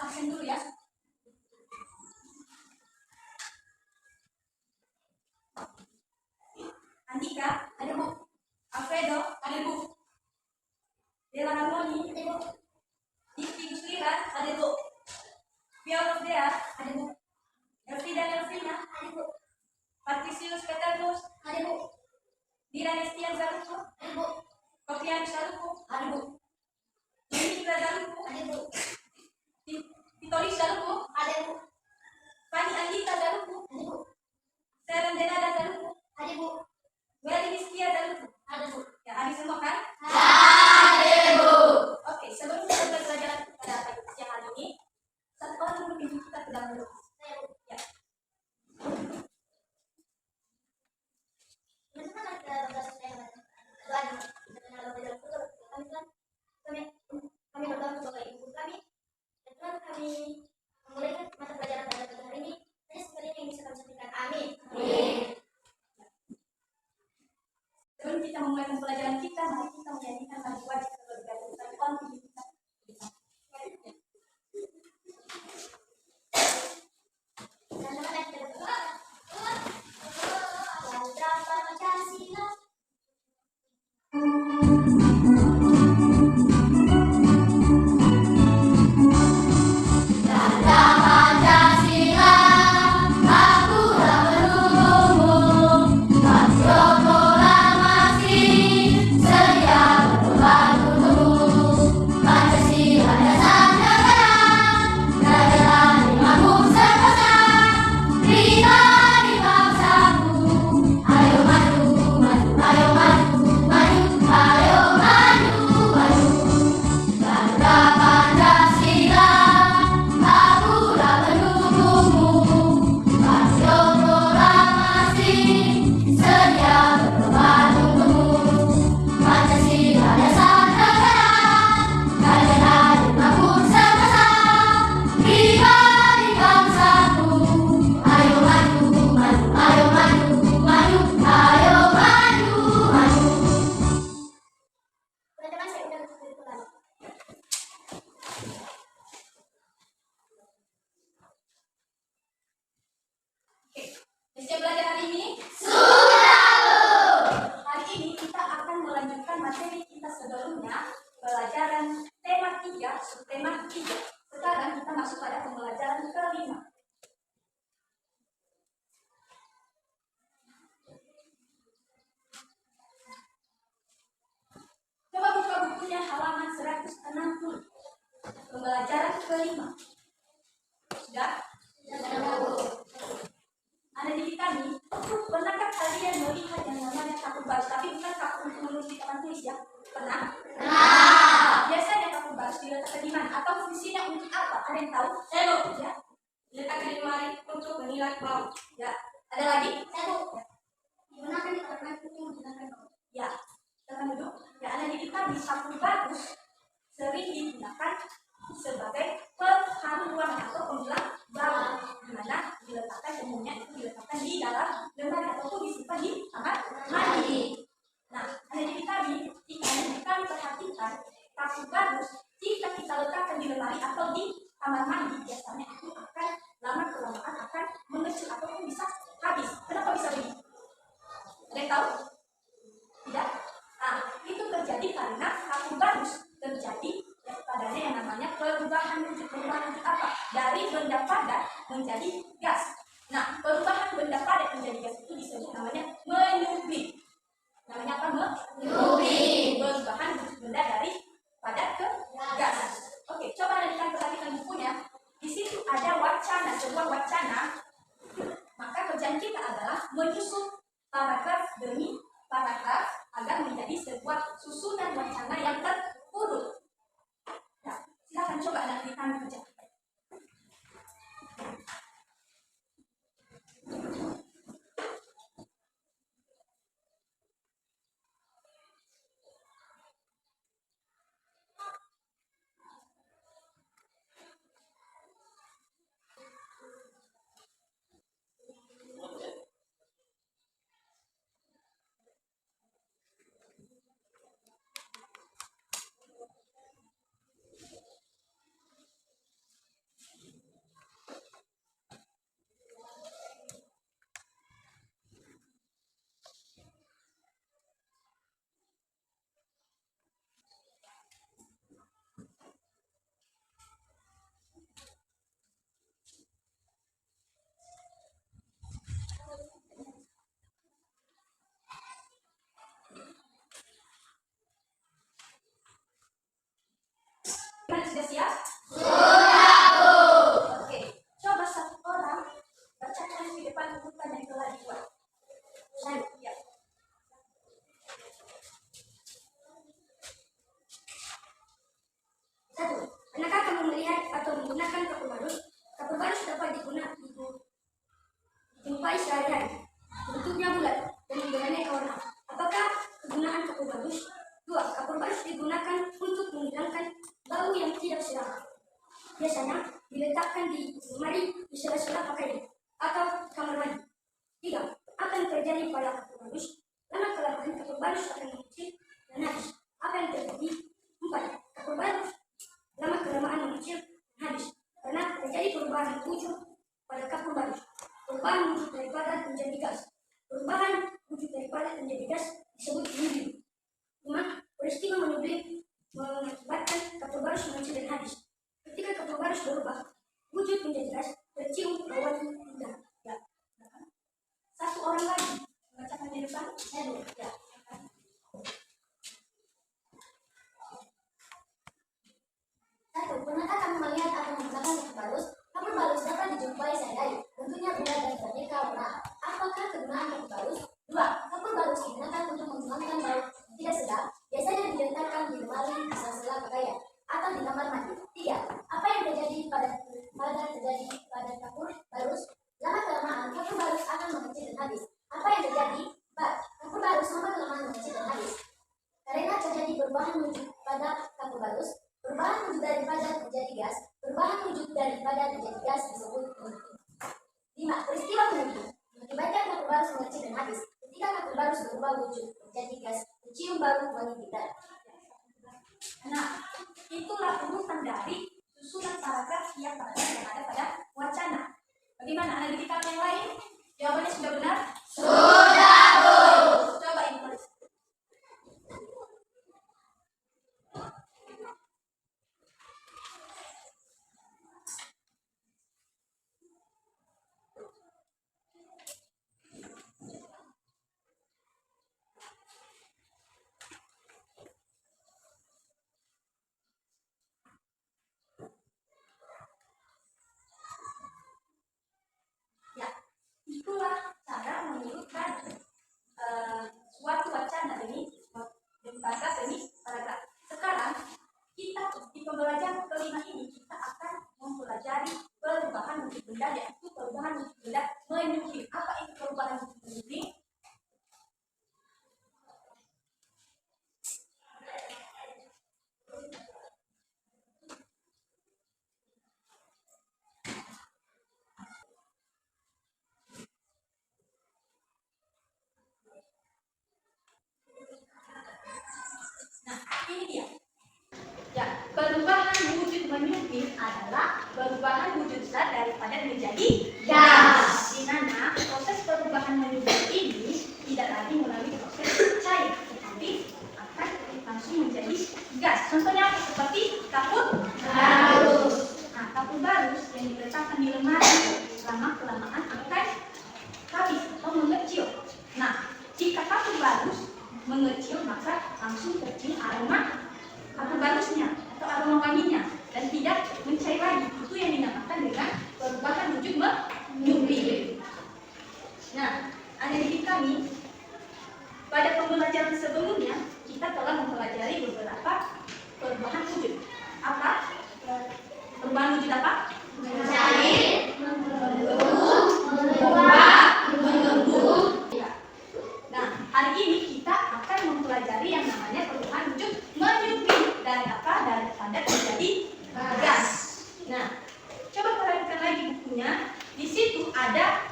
absen dulu ya. Andika, ada Bu. Alfredo, ada Bu. Dela Ramoni, ada Bu. Diki Gusliran, ada Bu. Piolo Dea, ada Bu. Elvida Elvina, ada Bu. Patricius Petrus, ada Bu. Dira Nestian Zaruko, ada Bu. Kopian Zaruko, ada Bu. Yunita Zaruko, ada Bu. Titolis Zaruko, ada Bu. Pani Andita Zaruko, ada Bu. Seren Denada Zaruko, ada Bu. Weli Niskia Zaruko, ada Bu. Ya, ada semua kan? Ada Bu. Oke, sebelum kita mulai pelajaran pada pagi siang hari ini, satu orang dulu pinjam kita ke dalam dulu. Saya Bu. Ya. Bagaimana kita berdoa saya doa dengan belajar betul kami kan kami berdoa untuk Bapak Ibu kami dan Tuhan kami memulai mata pelajaran pada pagi hari ini. Saya seperti yang bisa kami sampaikan. Amin. Amin. Sebelum kita memulai pembelajaran kita, mari kita menyanyikan lagu wajib keluarga kita on kita. Sudah belajar hari ini? Sudah. Hari ini kita akan melanjutkan materi kita sebelumnya, pelajaran tema 3, subtema 3. Sekarang kita masuk pada pembelajaran kelima. Coba buka bukunya halaman 160. Pembelajaran kelima. Sudah? Ada di kami, pernahkah kalian melihat yang namanya kartu baru? Tapi bukan kartu untuk menulis di papan tulis ya? Pernah? Pernah. Biasanya kartu baru diletakkan di mana? Atau fungsinya untuk apa? Ada yang tahu? Saya ya. Diletakkan di lemari untuk menilai bau. Ya. Ada lagi? Saya digunakan di papan untuk menggunakan bau. Ya. Tekan duduk. Ya, ada di kami kartu bagus sering digunakan sebagai pengharuan atau penghilang bau, di mana diletakkan umumnya itu diletakkan di dalam lemari ataupun disimpan di kamar mandi. Nah, ada di kami perhatikan kartu bagus jika kita letakkan di lemari atau di kamar mandi biasanya itu akan lama kelamaan akan mengecil ataupun bisa habis. Kenapa bisa begitu? Ada yang tahu? Tidak? Nah, itu terjadi karena kartu bagus terjadi padanya yang namanya perubahan wujud apa? Dari benda padat menjadi gas. Nah, perubahan benda padat menjadi gas itu disebut namanya menyublim. Namanya apa? Menyublim. Perubahan wujud benda dari padat ke gas. Oke, coba kalian perhatikan bukunya. Di situ ada wacana, sebuah wacana. Maka kerjaan kita adalah menyusun paragraf demi paragraf agar menjadi sebuah susunan wacana yang terurut. Silakan coba nanti kami kerja. biasanya diletakkan di lemari di sela-sela pakaian atau kamar mandi. 3. Apa yang terjadi pada kapur barus? Lama-kelamaan kapur barus akan mengecil dan habis. Apa yang terjadi? 4. Kapur barus lama-kelamaan mengecil dan habis karena terjadi perubahan wujud pada kapur barus. Perubahan wujud dari padat menjadi gas. Perubahan wujud dari padat menjadi gas disebut nublim. 5. Peristiwa menublim mengakibatkan kapur barus mengecil dan habis. Ketika kapur barus berubah wujud menjadi gas, tercium bau indah. Ya. Satu orang lagi membacakan di depan. Ya. Satu, pernahkah kamu melihat atau menggunakan kapur barus? Kapur barus dapat dijumpai sehari-hari, bentuknya bulat dan beraneka warna. Apakah kegunaan kapur barus? 2. Kapur barus digunakan untuk menghilangkan bau tidak sedap, biasanya diletakkan di lemari di sela-sela pakaian atau di kamar mandi. 3. Apa yang terjadi pada kapur barus? Lama-kelamaan kapur barus akan mengecil dan habis. Apa yang terjadi? 4. Kapur barus lama-kelamaan mengecil dan habis karena terjadi perubahan wujud pada kapur barus. Perubahan wujud dari padat menjadi gas. Perubahan wujud dari padat menjadi gas disebut menublim. 5. Peristiwa menublim mengakibatkan kapur barus mengecil dan habis. Ketika kapur barus berubah wujud menjadi gas, mencium bau wangi indah. Nah, itulah urutan dari susunan paragraf yang ada pada wacana. Bagaimana anak didik yang lain? Jawabannya sudah benar? Sudah, Bu. Coba ibu tulis. Ya, itulah cara menyebutkan suatu wacana demi paragraf demi paragraf. Sekarang kita di pembelajaran kelima ini kita akan mempelajari perubahan wujud benda, yaitu perubahan wujud benda menublim. Apa itu perubahan wujud menublim? Nah, ini dia. Ya, perubahan wujud menublim adalah perubahan wujud zat dari padat menjadi gas. Di mana proses perubahan menublim ini tidak lagi melalui proses cair, tetapi akan langsung menjadi gas. Contohnya apa? Seperti kapur barus. Nah, kapur barus yang diletakkan di lemari lama-kelamaan akan habis atau mengecil. Nah, jika kapur barus mengecil maka langsung tercium aroma kapur barusnya atau aroma wanginya dan tidak mencair lagi. Itu yang dinamakan dengan perubahan wujud menublim. Nah, anak didik kami, pada pembelajaran sebelumnya kita telah mempelajari beberapa perubahan wujud. Apa? Perubahan wujud apa? Mencair, membentuk, mengubah, mengembung. Ya. Nah, hari ini kita akan mempelajari yang namanya perubahan wujud menublim. Dari apa? Dari padat menjadi gas. Nah, coba perhatikan lagi bukunya. Di situ ada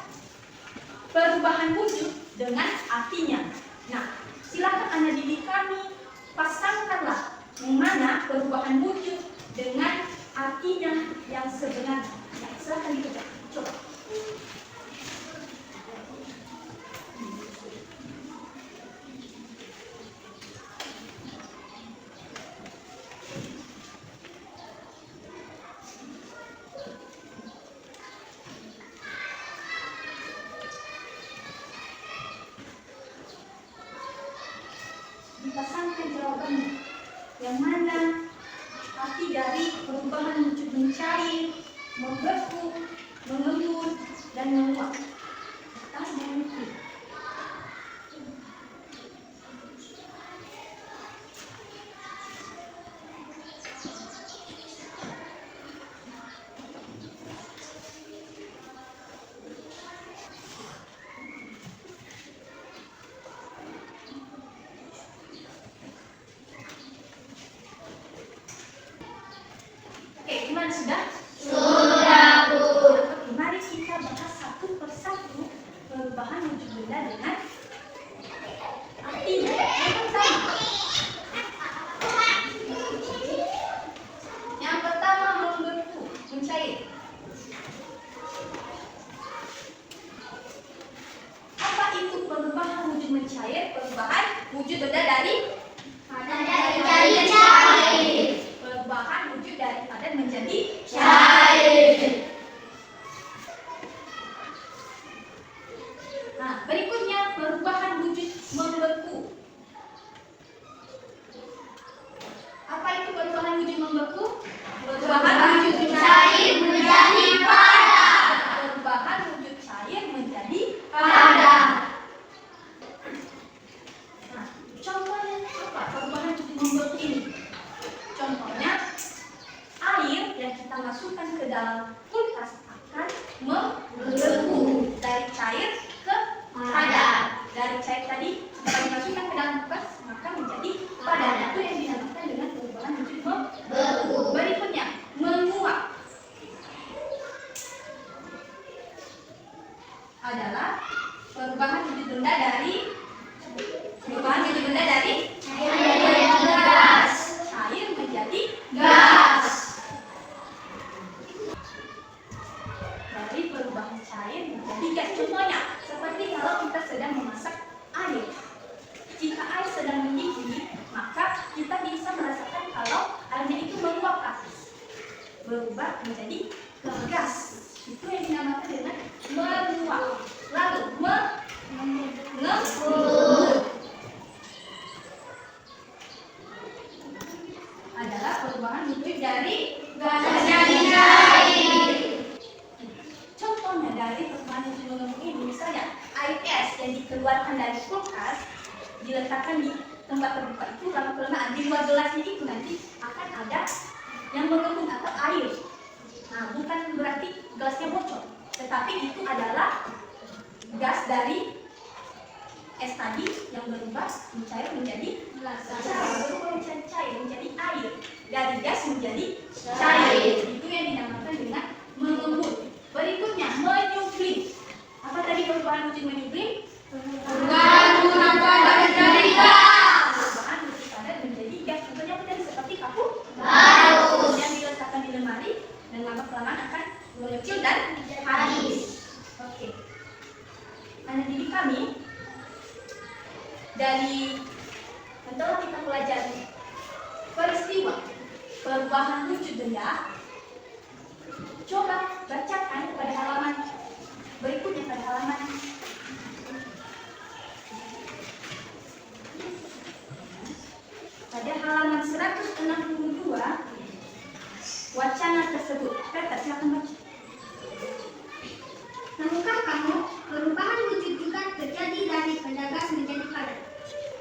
perubahan wujud dengan artinya. Nah, silakan anak didik kami pasangkanlah yang mana perubahan wujud dengan artinya yang sebenarnya. Nah, silakan dicoba. Coba. Dipasangkan jawabannya. Yang mana arti dari perubahan wujud mencair, membeku, mengembun, dan menguap. Atau menukir. Oke, gimana sudah? menjadi cair. Nah, berikutnya perubahan wujud membeku. Apa itu perubahan wujud membeku? Perubahan wujud Cair menjadi padat. Perubahan wujud cair menjadi Padat. Nah, contohnya apa perubahan wujud membeku ini? Contohnya air yang kita masukkan ke dalam kulkas akan membeku dari cair ke padat. Dari cair tadi jika dimasukkan ke dalam kulkas maka menjadi padat. Itu yang dinamakan dengan perubahan wujud membeku. Berikutnya menguap adalah perubahan wujud benda dari Gas. cair menjadi Gas. dari perubahan cair menjadi gas. Contohnya seperti kalau kita sedang memasak air. Jika air sedang mendidih, maka kita bisa merasakan kalau airnya itu menguap ke atas, berubah menjadi gas. Itu yang dinamakan dengan menguap. Lalu mengebul adalah perubahan wujud dari gas menjadi cair. Contohnya dari perubahan wujud mengebul ini, misalnya air es yang dikeluarkan dari kulkas diletakkan di tempat terbuka itu, lama kelamaan di luar gelasnya itu nanti akan ada yang mengembun atau air. Nah, bukan berarti gelasnya bocor, tetapi itu adalah gas dari es tadi yang berubah mencair menjadi berubah menjadi cair menjadi air, dari gas menjadi cair. Itu yang dinamakan dengan mengembun. Berikutnya menyublim. Apa tadi perubahan wujud menyublim? Perubahan wujud padat menjadi gas. Perubahan wujud padat menjadi gas. Contohnya apa tadi? Seperti kapur Bagus. yang diletakkan di lemari dan lama kelamaan akan mengecil dan habis. Oke. Anak didik kami, dari yang telah kita pelajari peristiwa perubahan wujud benda, coba bacakan pada halaman berikutnya, pada halaman pada halaman 162 wacana tersebut. Kita silakan baca. Tahukah kamu, perubahan wujud juga terjadi daripada gas menjadi padat.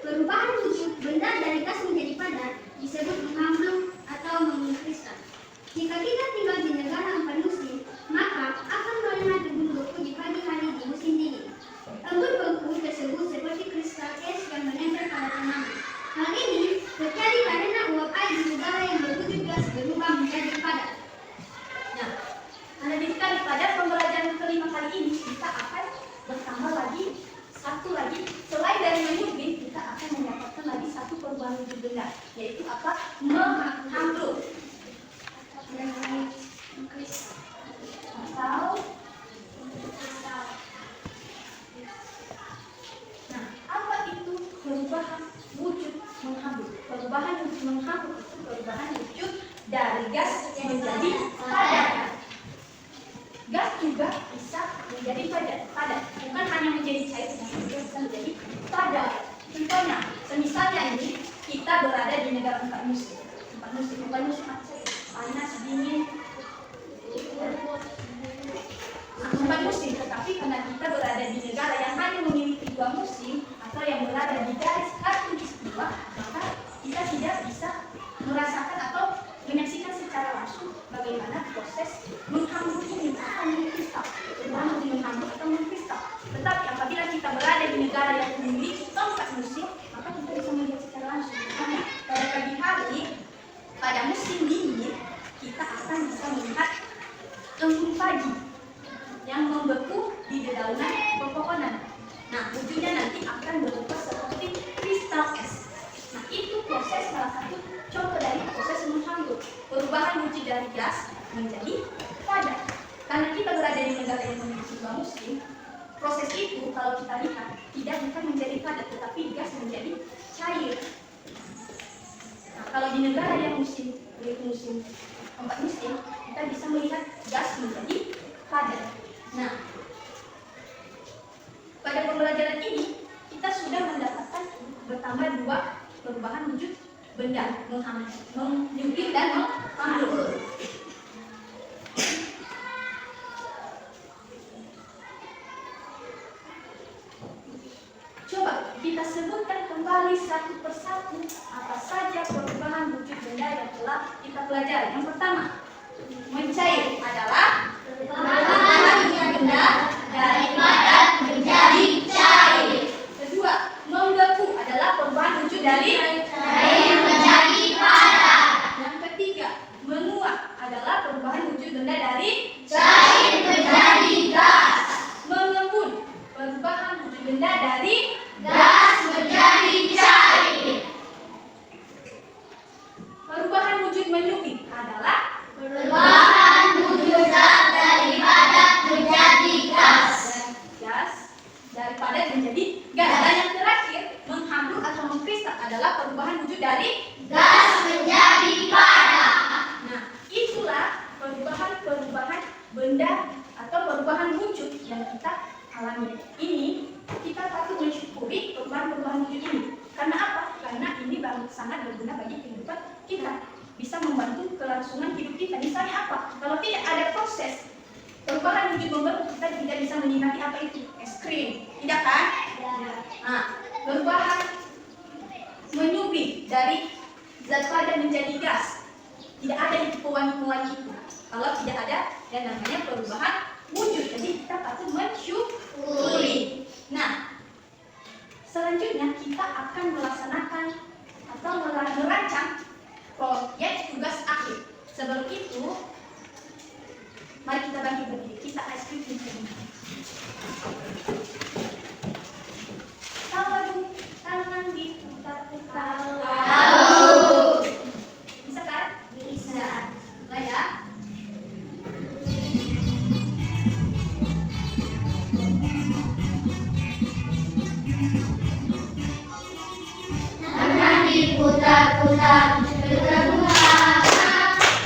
Perubahan wujud benda dari gas menjadi padat disebut menghamblung atau mengkristal. Jika kita tinggal di negara empat musim, maka akan melihat embun beku di pagi hari di musim dingin. Embun beku tersebut seperti kristal es yang menempel pada tanaman. Hal ini terjadi karena uap air di negara yang berwujud gas berubah menjadi padat. Nah, Anda didik kami, pada pembelajaran kelima kali ini kita akan bertambah lagi satu lagi, selain dari menyublim kita akan mendapatkan lagi satu perubahan wujud benda, yaitu apa? Menghamblung atau nah, apa itu perubahan wujud menghamblung? Perubahan wujud menghamblung itu perubahan wujud dari gas menjadi padat. Gas juga bisa menjadi padat, bukan hanya menjadi cair, tapi juga bisa menjadi padat. Contohnya, semisalnya ini kita berada di negara empat musim apa sih? Panas, dingin, empat musim. Tetapi karena kita berada di negara yang hanya memiliki dua musim atau yang berada di garis khatulistiwa, maka kita tidak bisa merasakan atau menyaksikan secara langsung bagaimana proses menghamblung ini atau mengkristal, bagaimana menghamblung atau mengkristal. Tetapi apabila kita berada di negara yang memiliki empat musim, maka kita bisa melihat secara langsung. Misalnya pada pagi hari, pada musim dingin, kita akan bisa melihat embun pagi yang membeku di dedaunan pepohonan. Nah, wujudnya nanti akan berubah seperti kristal es. Nah, itu proses salah satu contoh dari proses menghamblung, perubahan wujud dari gas menjadi padat. Karena kita berada di negara yang memiliki dua musim, proses itu kalau kita lihat tidak bukan menjadi padat, tetapi gas menjadi cair. Nah, kalau di negara yang musim 4 mesin, kita bisa melihat gas menjadi padat. Nah, pada pembelajaran ini kita sudah mendapatkan bertambah 2 perubahan wujud benda, menyublim dan menghambur. Coba kita sebutkan kembali satu persatu apa saja perubahan wujud benda yang telah kita pelajari. Yang pertama, mencair adalah perubahan wujud benda dari padat menjadi cair. Kedua, membeku adalah perubahan wujud dari cair menjadi padat. Yang ketiga, menguap adalah perubahan wujud benda dari cair menjadi gas. Mengembun, perubahan wujud benda dari gas menjadi cair. Perubahan wujud menyublim adalah perubahan wujud zat dari padat menjadi gas. Gas dari padat menjadi gas. Dan yang terakhir, menghambur atau mengkristal adalah perubahan wujud dari gas menjadi padat. Nah, itulah perubahan benda atau perubahan wujud yang kita alami. Ini kita patut mensyukuri perubahan wujud ini. Karena apa? Karena ini sangat berguna bagi kehidupan kita. Bisa membantu kelangsungan hidup kita. Misalnya apa? Kalau tidak ada proses perubahan wujud membentuk, kita tidak bisa menikmati apa itu? Es krim. Tidak kan? Nah, perubahan menyublim dari zat padat menjadi gas. Tidak ada yang pewangi-pewangi itu. Kalau tidak ada yang namanya perubahan wujud. Jadi kita patut mensyukuri. Nah, selanjutnya kita akan melaksanakan atau merancang proyek tugas akhir. Sebelum itu, mari kita bangkit berdiri. Kita eksekusi. Tahu, tangan diputar-putar. Tahu. Bisa kan? Bisa. Nah ya. Tangan diputar-putar, bergerak,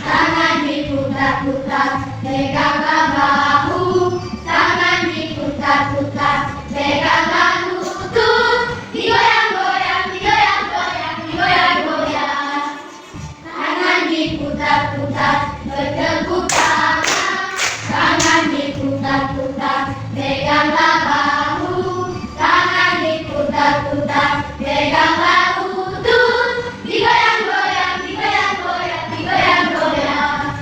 tangan diputar-putar, peganglah bahu, tangan diputar-putar, peganglah lutut, digoyang-goyang, digoyang-goyang, digoyang-goyang. Tangan diputar-putar, bertepuk tangan, tangan diputar-putar, peganglah bahu, tangan diputar-putar, peganglah lutut, digoyang-goyang, digoyang-goyang, digoyang-goyang.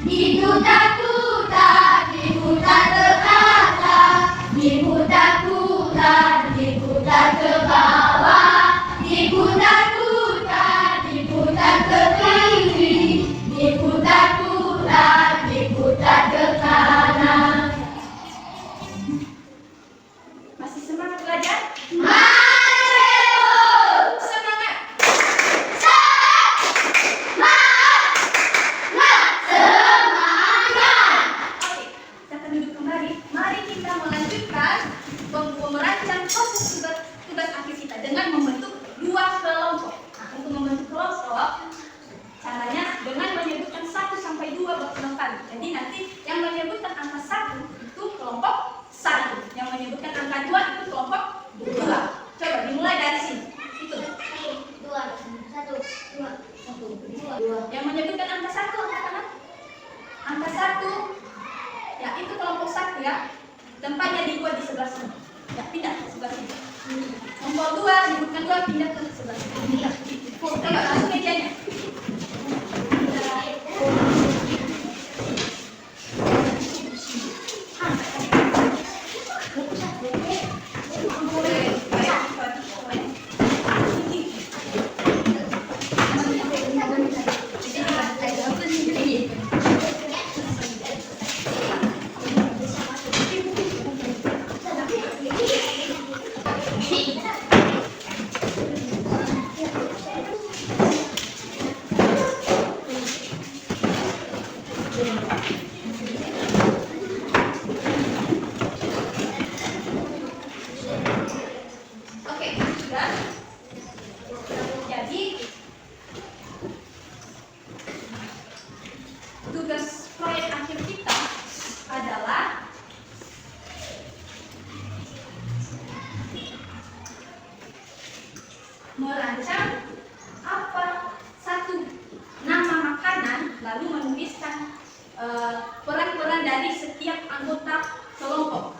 Diputar-putar, diputar ke atas, diputar-putar, diputar ke bawah, diputar-putar, diputar ke kiri, diputar-putar, diputar ke kanan. Masih semangat belajar? Semangat. Oke, kita akan duduk kembali. Mari kita melanjutkan merancang proses tugas akhir kita dengan membentuk 2 kelompok. Nah, untuk membentuk kelompok, caranya dengan menyebutkan 1 sampai 2 berulang kali. Jadi nanti yang menyebutkan angka 1 itu kelompok 1, yang menyebutkan angka 2 itu kelompok 2. Coba dimulai dari sini. Itu. 2, 1, 2, 2. Yang menyebutkan angka 1 angka kanan. Angka 1. Ya, itu kelompok 1 ya. Tempatnya dibuat di sebelah sini. Ya, pindah ke sebelah sini. Kelompok 2 sebutkan 2 pindah ke sebelah sini. Pindah. Coba langsung mejanya. Oke, sudah. Jadi proyek akhir kita adalah merancang satu nama makanan, lalu menuliskan peran-peran dari setiap anggota kelompok,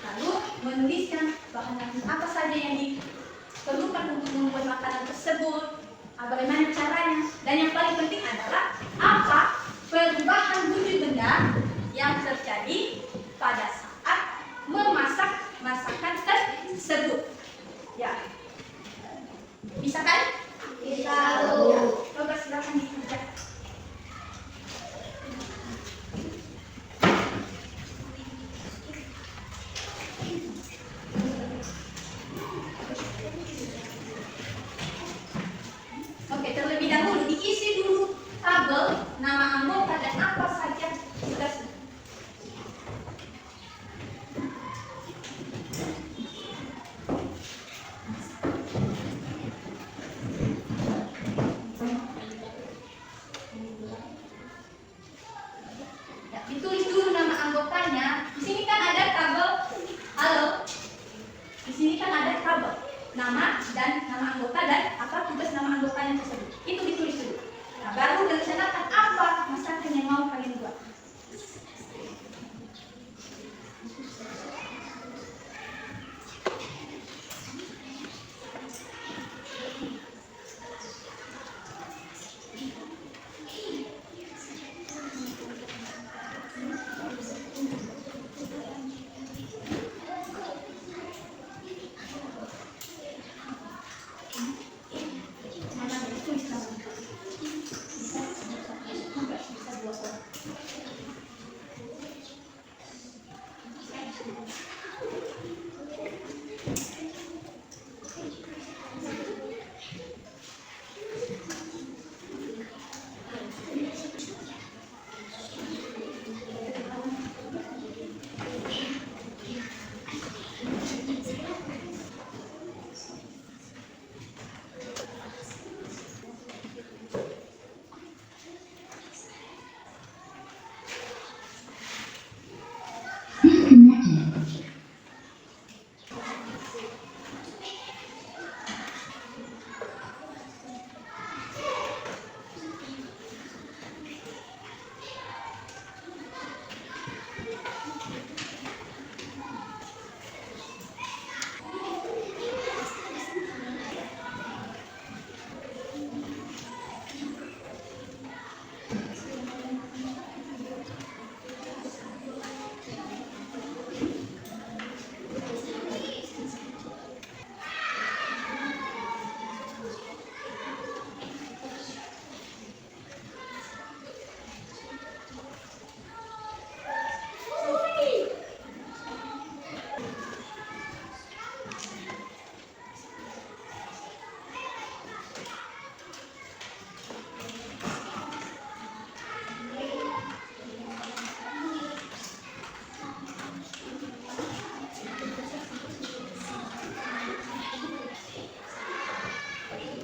lalu menuliskan bahan-bahan apa saja yang diperlukan untuk membuat makanan tersebut, bagaimana caranya, dan yang paling penting adalah apa perubahan wujud benda yang terjadi pada saat memasak masakan tersebut. Ya, bisa kan? Bisa, Ya. Bu. Coba silakan dikerjakan. Oke, terlebih dahulu diisi dulu tabel nama anggota dan apa saja tugasnya. Ya, ditulis dulu nama anggotanya. Di sini kan ada tabel. Halo. Di sini kan ada tabel nama dan nama anggota dan apa tugas nama anggotanya tersebut. Itu ditulis dulu. Nah, baru direncanakan apa masakan yang mau kalian buat. Mana ditulis namanya. Bisa dua orang.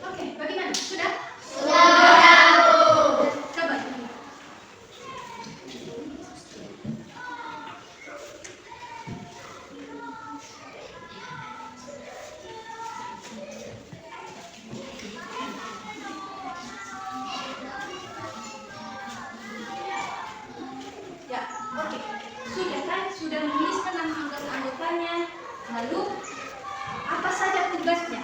Oke, bagaimana? Sudah? Coba. Ya, oke. Sudah kan? Sudah menuliskan nama anggota-anggotanya. Lalu apa saja tugasnya?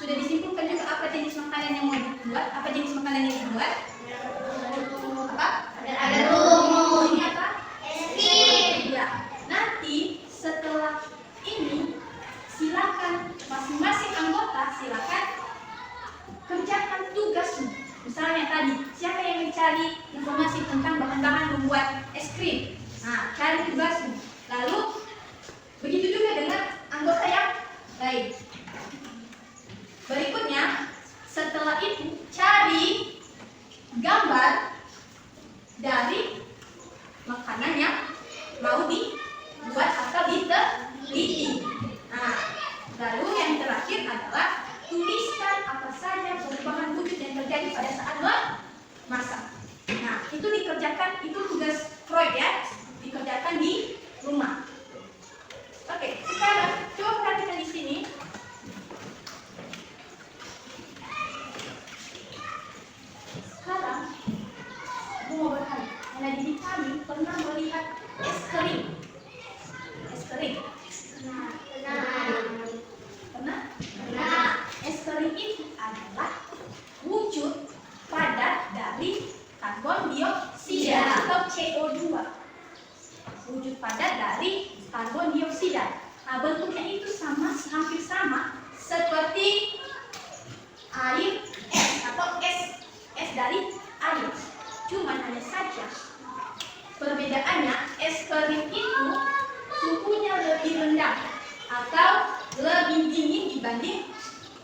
Sudah disimpulkan juga apa jenis makanan yang mau dibuat, apa jenis makanan yang dibuat? Apa? Ada rumus. Ini apa? Ya. Nanti setelah ini silakan masing-masing anggota silakan kerjakan tugasmu. Misalnya tadi, siapa yang mencari informasi tentang bahan-bahan membuat es krim? Nah, cari tugasmu. Lalu begitu juga dengan anggota yang lain. Berikutnya, setelah itu cari gambar dari makanan yang mau dibuat atau diteliti. Nah, lalu yang terakhir adalah tuliskan apa saja perubahan wujud yang terjadi pada saat memasak. Nah, dikerjakan itu tugas proyek dikerjakan di rumah. Oke, sekarang coba perhatikan di sini. Sekarang aku mau bertanya, anak didik kami pernah melihat es kering? Es kering? Pernah? Es kering itu adalah wujud padat dari karbon dioksida atau CO2. Wujud padat dari karbon dioksida. Nah, bentuknya itu hampir sama seperti air es atau es dari air. Cuman hanya saja perbedaannya es kering itu suhunya lebih rendah atau lebih dingin dibanding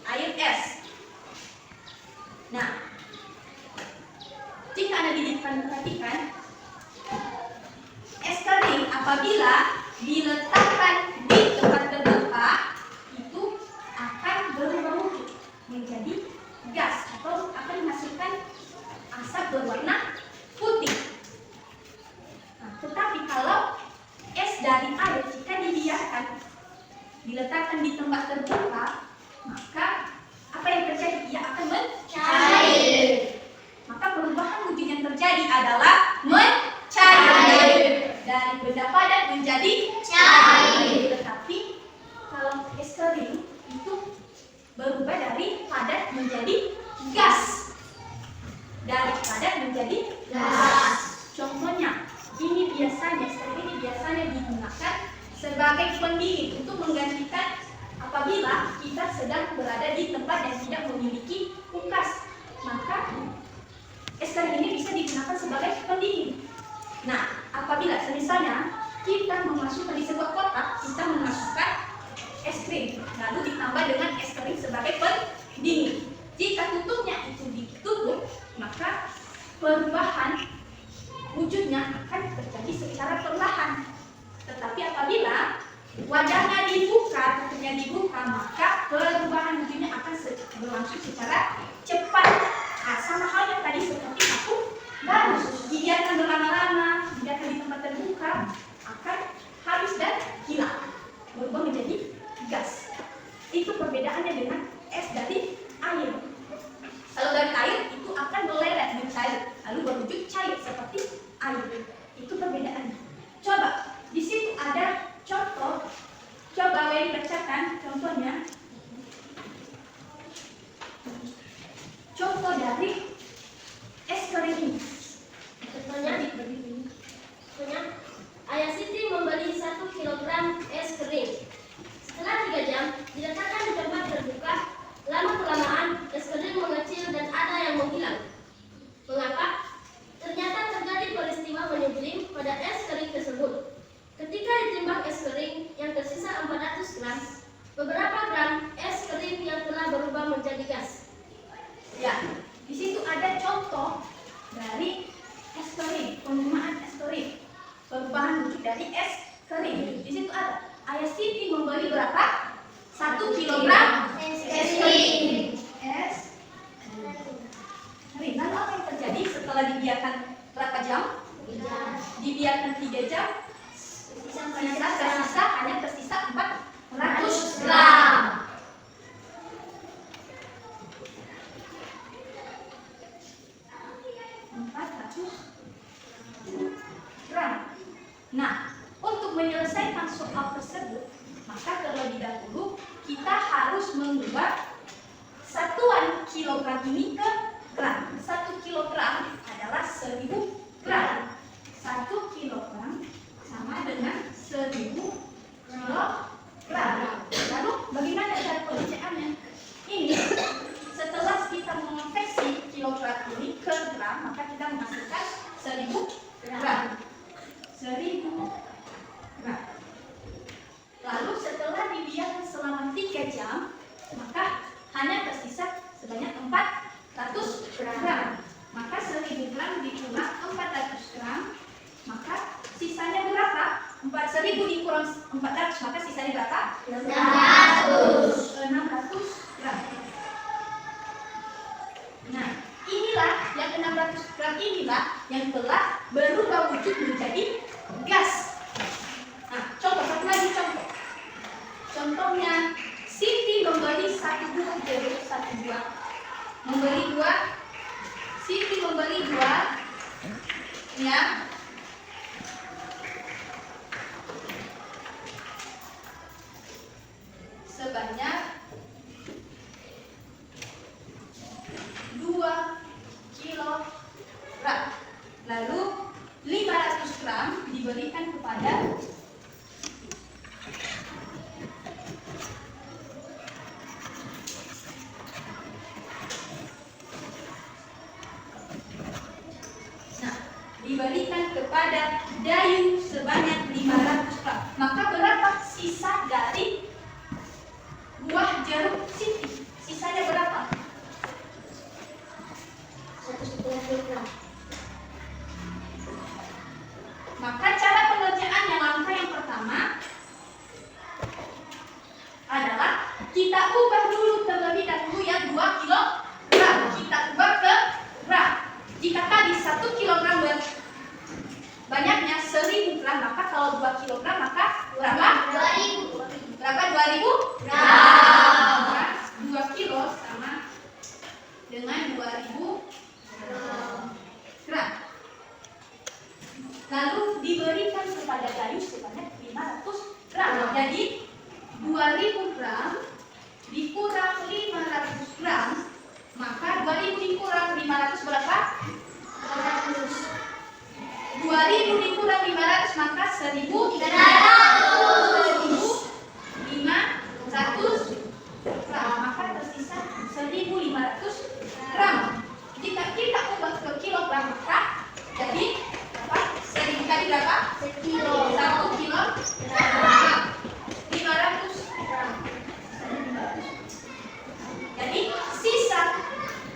air es. Nah, jika Anda perhatikan, es kering apabila diletakkan di tempat terbuka itu akan berubah wujud menjadi gas atau akan menghasilkan asap berwarna putih. Nah, tetapi kalau es dari air jika dibiarkan diletakkan di tempat terbuka, maka apa yang terjadi? Ia akan mencair. Maka perubahan wujud yang terjadi adalah mencair. Dari benda padat menjadi cair. Tetapi kalau es kering itu berubah dari padat menjadi gas. Dari padat menjadi gas. Contohnya, ini biasanya digunakan sebagai pendingin untuk menggantikan apabila kita sedang berada di tempat yang tidak memiliki kulkas. Maka es kering ini bisa digunakan sebagai pendingin. Nah, apabila misalnya kita memasukkan di sebuah kotak, kita memasukkan es krim, lalu ditambah dengan es kering sebagai pendingin. Jika tutupnya itu ditutup, maka perubahan wujudnya akan terjadi secara perlahan. Tetapi apabila wadahnya dibuka, tutupnya dibuka, maka perubahan wujudnya akan berlangsung secara cepat. Nah, sama halnya tadi seperti aku baru dibiarkan berlama-lama, dibiarkan di tempat terbuka, akan habis dan hilang, berubah menjadi gas. Itu perbedaannya dengan es dari air. Kalau dari air itu akan meleleh mencair, lalu berwujud cair seperti air. Itu perbedaannya. Coba di situ ada contoh. Coba Wendy bacakan contohnya. Contoh dari es kering ini. Contohnya, Ayah Siti membeli 1 kilogram es kering. Setelah 3 jam, diletakkan di tempat terbuka. Lama-kelamaan, es kering mengecil dan ada yang menghilang. Mengapa? Ternyata terjadi peristiwa menyebling pada es kering tersebut. Ketika ditimbang es kering yang tersisa 400 gram, beberapa gram es kering yang telah berubah menjadi gas. Ya, di situ ada contoh dari es kering, penggunaan es kering, perubahan wujud dari es kering. Di situ ada Ayah Siti membeli berapa? 1 kilogram es kering. Es kering. Lalu apa yang terjadi setelah dibiarkan berapa jam? 3 jam. Dibiarkan 3 jam. Hanya tersisa 400 gram. 400 gram. Nah, untuk menyelesaikan soal tersebut, maka terlebih dahulu kita harus mengubah satuan kilogram ini ke gram. 1 kilogram adalah 1000 gram. 1 kilogram sama dengan 1000 kilogram. Lalu bagaimana cara pengerjaannya? Ini setelah kita mengonversi kilogram ini ke gram, maka kita menghasilkan 1000 gram. 1000 gram. Lalu setelah dibiarkan selama 3 jam, maka hanya tersisa sebanyak 400 gram. Maka 1000 gram dikurang 400 gram, maka sisanya berapa? 1000 dikurang 400, maka sisanya berapa? 600 gram. Nah, inilah yang 600 gram inilah yang telah ya. Sebanyak 2 kilogram. Lalu 500 gram diberikan kepada Dayu sebanyak 500 gram. Maka berapa sisa dari buah jeruk Siti? Sisanya berapa? 110 gram. Maka cara pengerjaannya, langkah yang pertama adalah kita ubah dulu terlebih dahulu yang 2 kilogram. Kita ubah ke gram. Jika tadi 1 kilogram banyaknya 1000 gram, maka kalau 2 kilogram maka berapa? 2000. Berapa? 2000 gram. Maka 2 kilo sama dengan 2000 gram. Lalu diberikan kepada Dayu sebanyak 500 gram. Jadi 2000 gram dikurang 500 gram, maka 2000 dikurang 500 berapa? 2000 dikurang 500 maka 1300 gram, maka tersisa 1500 gram. Jika kita ubah ke kilogram maka jadi berapa? 1000 tadi berapa? 1 kilo 500 gram. Jadi sisa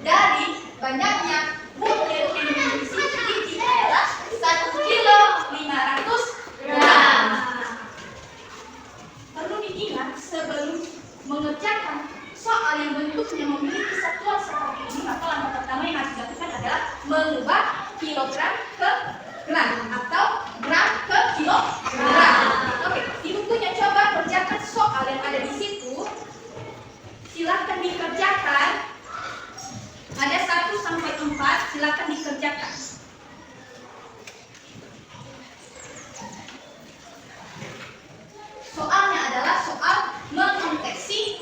dari banyaknya butir Indonesia Siti adalah 1 kilo 500 gram. Perlu diingat sebelum mengerjakan soal yang bentuknya memiliki satuan seperti ini, maka langkah pertama yang harus dilakukan adalah mengubah kilogram ke gram atau gram ke kilogram. Oke, di bukunya coba kerjakan soal yang ada di situ. Silakan dikerjakan. Ada 1 sampai 4, silakan dikerjakan. Soalnya adalah soal mengonversi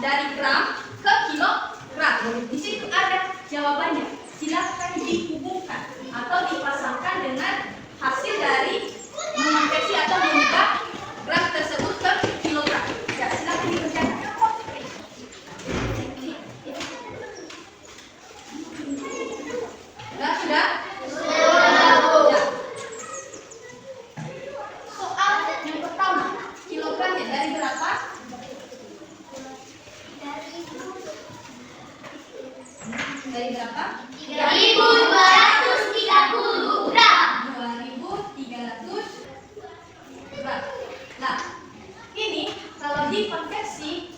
dari gram ke kilogram. Di situ ada jawabannya. Silakan dihubungkan atau dipasangkan dengan hasil dari mengonversi atau mengubah gram tersebut ke kilogram. Ya, silakan dikerjakan. Sudah? Ya. Soal yang pertama, kilogramnya dari berapa? Dari berapa? 3230 gram. 2300 gram. Nah, ini kalau dikonversi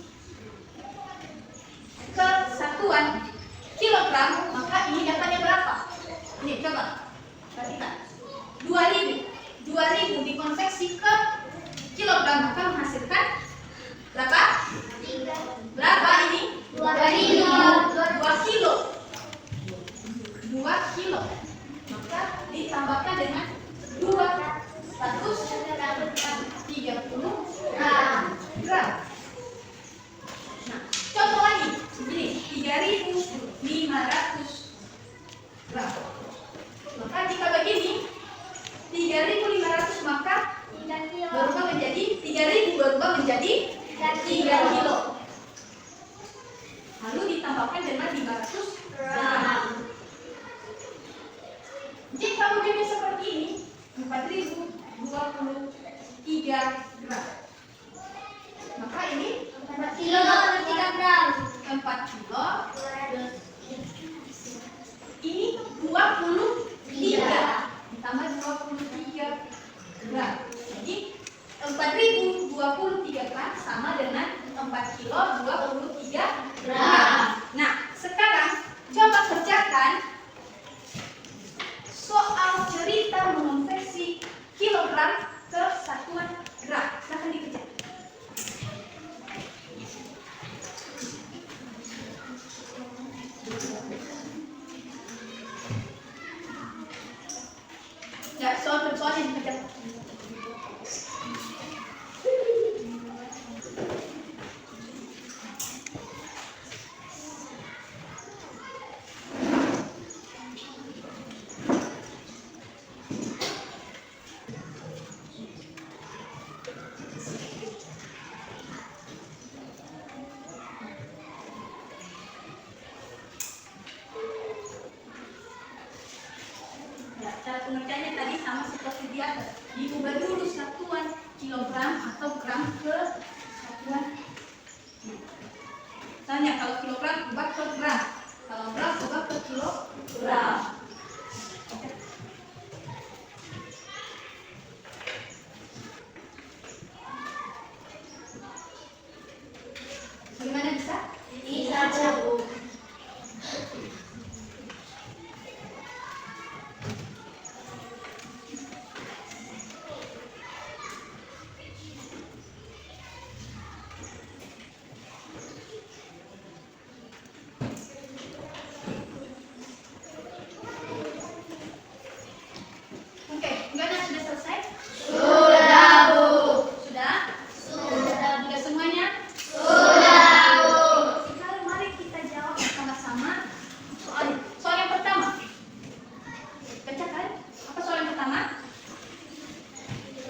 ke satuan kilogram, maka ini datanya berapa? Ini coba perhatikan. 2000 dikonversi ke kilogram maka menghasilkan berapa? Berapa ini? 2 kilo. 2 kilo. Maka ditambahkan dengan 230 gram. Nah, contoh lagi. Ini 3500 gram. Maka jika begini 3500 maka berubah menjadi 3000 berubah menjadi 3 kilo. Lalu ditambahkan dengan 500 gram. Jika begini seperti ini 4023 gram. Maka ini 4 kilo 23 gram. 4 kilo. Ini 23 ditambah 23 gram. Jadi 4023 gram sama dengan 4 kilo 23 gram. Nah, sekarang coba kerjakan soal cerita mengonversi kilogram ke satuan gram. Silahkan dikerjakan. Soalnya dikejar. Cara pengertiannya tadi sama seperti di atas. Diubah dulu satuan kilogram atau gram ke satuan. Misalnya kalau kilogram ubah ke gram, kalau gram ubah ke kilogram. Oke. Bagaimana bisa? Bisa, Bu. Oke, gimana sudah selesai? Sudah, Bu. Sudah? Sudah. Sudah semuanya? Sudah, Bu. Sekarang mari kita jawab sama-sama soal yang pertama. Bacakan. Apa soal yang pertama?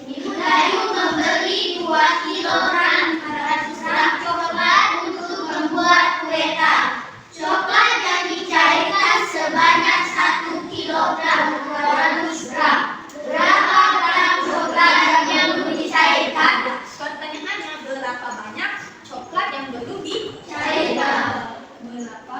Ibu Dayu membeli 2 kilogram 400 gram coklat untuk membuat kue tart. Coklat yang dicairkan sebanyak 1 kilogram 200 gram. Berapa gram coklat yang belum dicairkan? Pertanyaannya, berapa banyak coklat yang belum Cairkan. Berapa?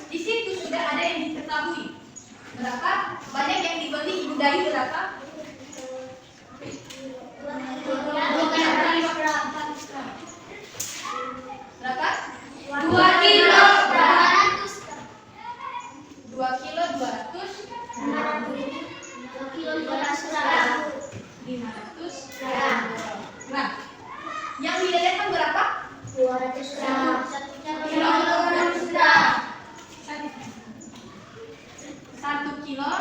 Di situ sudah ada yang diketahui. Berapa banyak yang dibeli Ibu Dayu berapa? Berapa? 2 kilo 2 kilo 200 gram. 500 gram. Nah, yang dilelehkan berapa? 200 gram. 1 kilo 200 gram. 1 kilo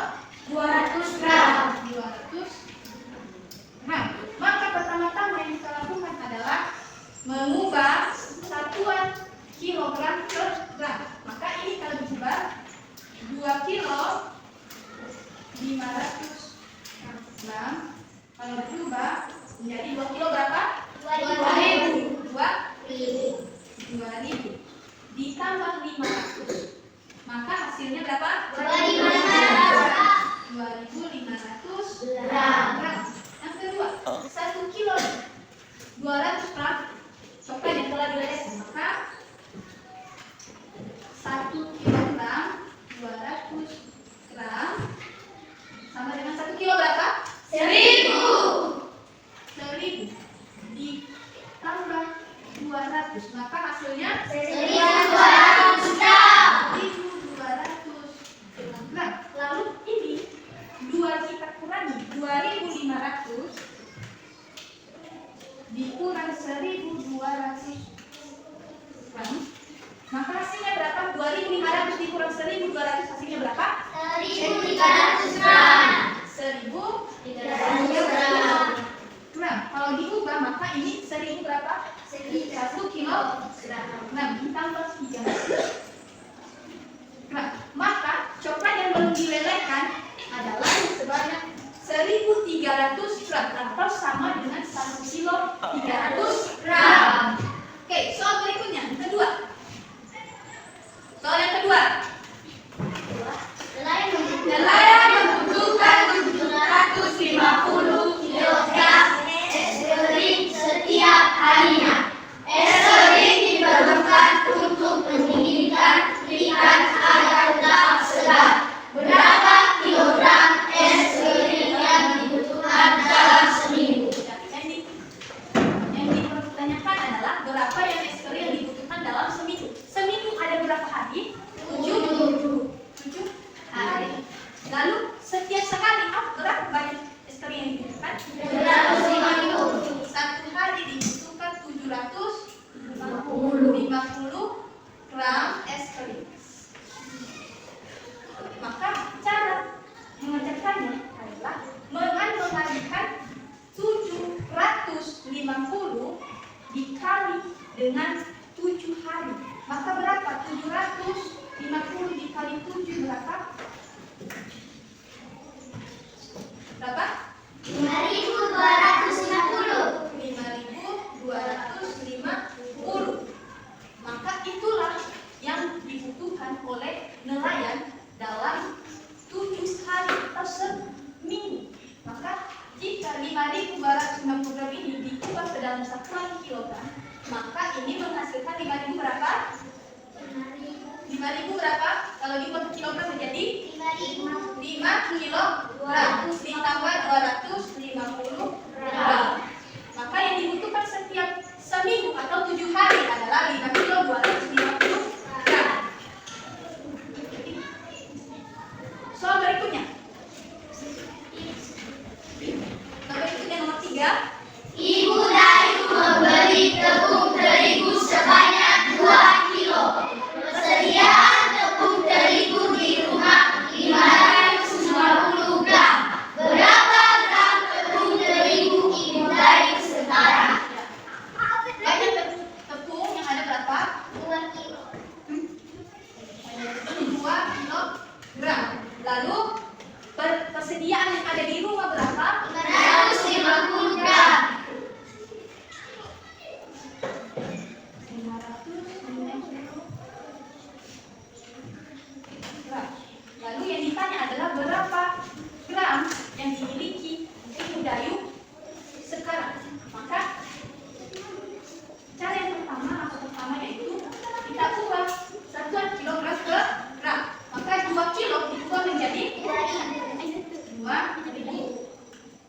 200 gram. 200 gram. Maka pertama-tama yang kita lakukan adalah mengubah satuan kilogram ke gram. Maka ini kalau diubah 2 kilo 500 gram, kalau diubah menjadi 2 kilo berapa? 2.000. 2.000 ditambah 500, maka hasilnya berapa? 2.500 gram. Yang kedua, 1 kilo 200 gram coklat yang telah dilelehkan, maka 1 kilogram 200 gram sama dengan 1 kilo berapa? 1.000. 1.000 ditambah 200, maka hasilnya 1.200 gram. 1.200 gram. Lalu ini 2 kita kurangi 2.500 dikurang 1.200 gram, maka hasilnya berapa? 2.500 dikurang 1.200 hasilnya berapa? 1.300 gram. 1.300 gram. gram. Kalau diubah maka ini 1.000 berapa? 1 kilo gram ditambah 300 gram. Maka coklat yang belum dilelehkan adalah sebanyak 1.300 gram atau sama dengan 1 kilo 300 gram. Oke, soal berikutnya yang kedua. Soal yang kedua. Nelayan membutuhkan 750 kilogram es krim setiap harinya. Es krim diperlukan untuk mendinginkan ikan agar tetap segar. Berapa kilogram es krim yang dibutuhkan dalam seminggu? Yang dipertanyakan adalah berapa yang es krim yang dibutuhkan dalam seminggu. Seminggu ada berapa hari? 7 dengan 7 hari. Maka berapa? 750 dikali 7 berapa? Berapa? 5.250. 5.250. Maka itulah yang dibutuhkan oleh nelayan dalam 7 hari atau seminggu. Maka jika 5.250 gram ini diubah ke dalam satuan kilogram, maka ini menghasilkan 5.000 berapa? 5.000 berapa? Kalau diubah ke kilogram menjadi 5 kilogram ditambah 250 gram. Maka yang dibutuhkan setiap seminggu atau 7 hari adalah 5 kilo 250 gram. Soal berikutnya. Berikutnya nomor 3. Ibu Dayu membeli tepung terigu sebanyak 2 kilo. Persediaan tepung terigu di rumah 550 gram. Berapa gram tepung terigu Ibu Dayu sekarang? Banyak tepung yang ada berapa? 2 kilo. 2 kilogram. Lalu persediaan yang ada di rumah berapa? 550 gram. 550 gram. Lalu yang ditanya adalah berapa gram yang dimiliki Ibu Dayu sekarang. Maka cara yang pertama yaitu kita ubah satuan kilogram ke gram. Maka 2 kilo diubah menjadi 2.000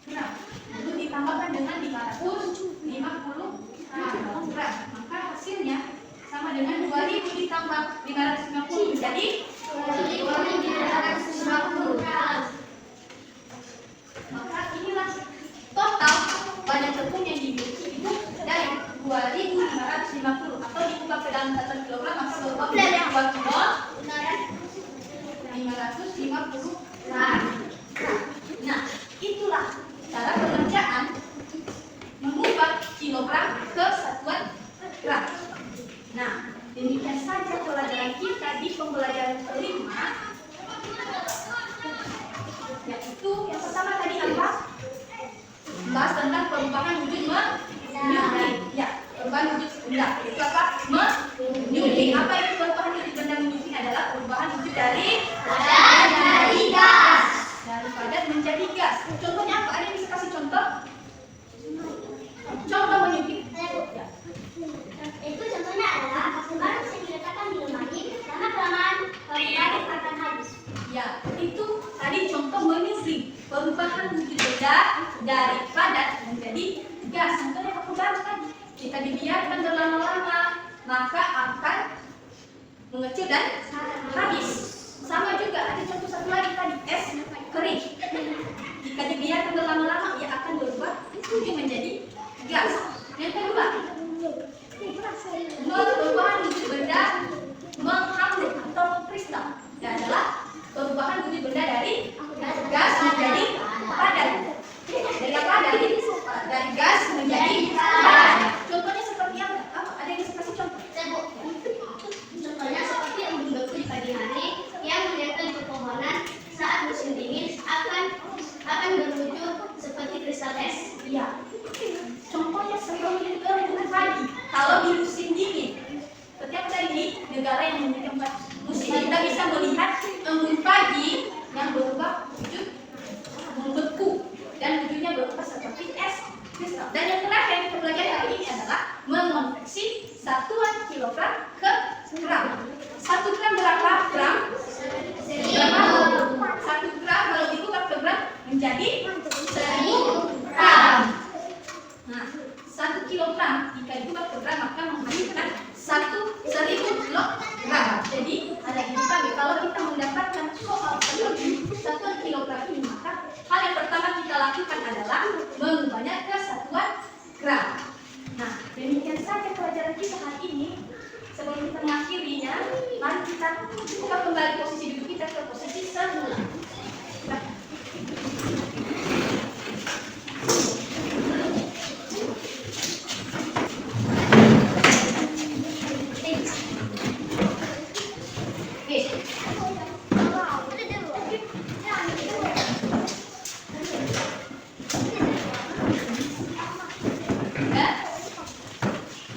gram. Lalu ditambahkan dengan 550 gram. Maka hasilnya sama dengan 2.000 ditambah 550 menjadi 2.350 gram. Maka inilah total banyak tepung yang dimiliki Ibu dari 2.550 atau diubah ke dalam satuan kilogram maka berubah menjadi 2 kilo 550 gram. Nah, itulah cara pengerjaan mengubah kilogram ke satuan gram. Nah, demikian saja pelajaran kita di pembelajaran kelima. Yaitu yang pertama tadi apa? Bahas tentang perubahan wujud menyuntik. Ya, perubahan wujud benda. Itu apa? Menyuntik. Apa itu perubahan wujud benda menyuntik? Adalah perubahan wujud dari gas. dari padat menjadi gas. Contohnya apa? Ada yang bisa kasih contoh? Contoh menyuntik. Ya. Itu contohnya adalah barang yang diletakkan di lemari, lama-kelamaan barang akan habis. Ya, itu tadi contoh menyuntik. Perubahan wujud benda dari padat menjadi gas. Contohnya aku baru tadi. Jika dibiarkan berlama-lama, maka akan mengecil dan habis. Sama juga ada contoh satu lagi tadi, es kering. Jika dibiarkan berlama-lama, ia akan berubah wujud menjadi gas. Yang kedua, perubahan wujud benda menghambur atau mengkristal. Dan adalah perubahan wujud benda dari gas menjadi padat. Dari apa? Dari gas menjadi padat. Contohnya seperti apa? Ada yang bisa kasih contoh? Contohnya seperti embun beku di pagi hari yang melihatkan pepohonan saat musim dingin akan berwujud seperti kristal es. Iya. Contohnya seperti embun pagi. Kalau di musim dingin, setiap kali di negara yang memiliki 4 musim, kita bisa melihat embun pagi yang berubah wujud membeku dan wujudnya berubah seperti es kristal. Dan yang terakhir yang kita pelajari hari ini adalah mengonversi satuan kilogram ke gram. 1 gram berapa gram? 1 gram kalau diubah ke gram menjadi 1.000 gram. Nah, 1 kilogram jika diubah ke gram maka menghasilkan 1.000 kilogram. Jadi ada yang dipahami kalau kita mendapatkan soal seperti 1 kilogram ini, maka hal yang pertama kita lakukan adalah mengubahnya ke satuan gram. Nah, demikian saja pelajaran kita hari ini. Sebelum kita mengakhirinya, mari kita buka Ya?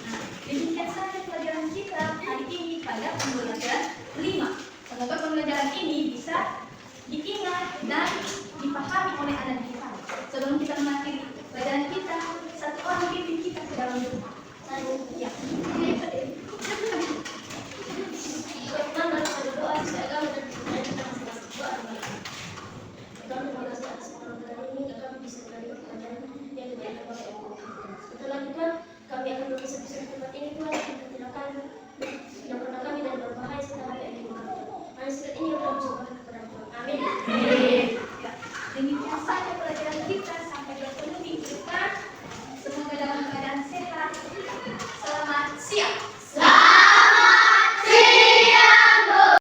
Nah, demikian saja pelajaran kita hari ini pada pembelajaran 5. Semoga pembelajaran ini bisa diingat dan dipahami oleh anak kita. Sebelum kita mengakhiri pelajaran kita, satu orang pimpin kita ke dalam rumah. Ya.